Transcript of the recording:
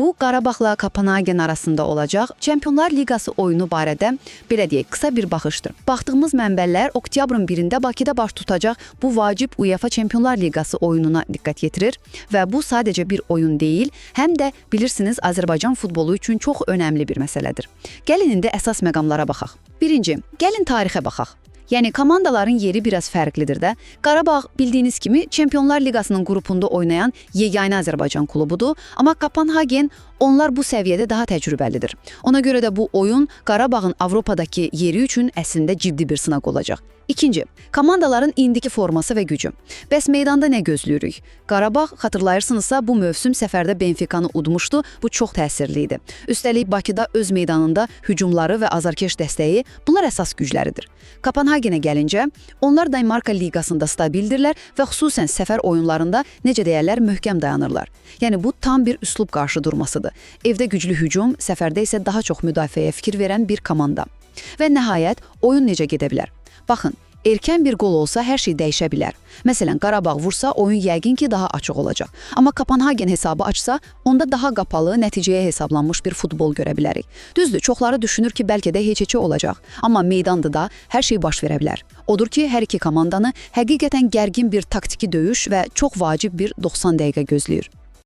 Bu Qarabağla Kopenhagen arasında olacaq Çempionlar Liqası oyunu barədə belə deyək, qısa bir baxışdır. Baxdığımız mənbələr oktyabrın 1-də Bakıda baş tutacaq bu vacib UEFA Çempionlar Liqası oyununa diqqət yetirir və bu sadəcə bir oyun deyil, həm də bilirsiniz Azərbaycan futbolu üçün çox önəmli bir məsələdir. Gəlin indi əsas məqamlara baxaq. Birinci, gəlin tarixə baxaq. Yəni komandaların yeri biraz fərqlidir də. Qarabağ bildiyiniz kimi Çempionlar Liqasının qrupunda oynayan yeganə Azərbaycan klubudur, amma Kopenhagen onlar bu səviyyədə daha təcrübəlidir. Ona görə də bu oyun Qarabağın Avropadakı yeri üçün əslində ciddi bir sınaq olacaq. İkinci, komandaların indiki forması və gücü. Bəs meydanda nə gözləyirik? Qarabağ, xatırlayırsınızsa, bu mövsüm səfərdə Benficanı udmuşdu, bu çox təsirli idi. Üstəlik Bakıda öz meydanında hücumları və azarkeş dəstəyi, bunlar əsas gücləridir. Kopenhagenə gəlincə, onlar Danimarka Liqasında stabildirlər və xüsusən səfər oyunlarında, necə deyərlər, möhkəm dayanırlar. Yəni bu tam bir üslub qarşı durmasıdır. Evdə güclü hücum, səfərdə isə daha çox müdafiəyə fikir verən bir komanda. Və nəhayət, oyun necə gedə bilər? Baxın, erkən bir qol olsa hər şey dəyişə bilər. Məsələn, Qarabağ vursa oyun yəqin ki daha açıq olacaq. Amma Kopenhagen hesabı açsa, onda daha qapalı, nəticəyə hesablanmış bir futbol görə bilərik. Düzdür, çoxları düşünür ki, bəlkə də heç-heçə olacaq. Amma meydanda da hər şey baş verə bilər. Odur ki, hər iki komandanı həqiqətən gərgin bir taktiki döyüş və çox vacib bir 90 dəqiqə gözləyir.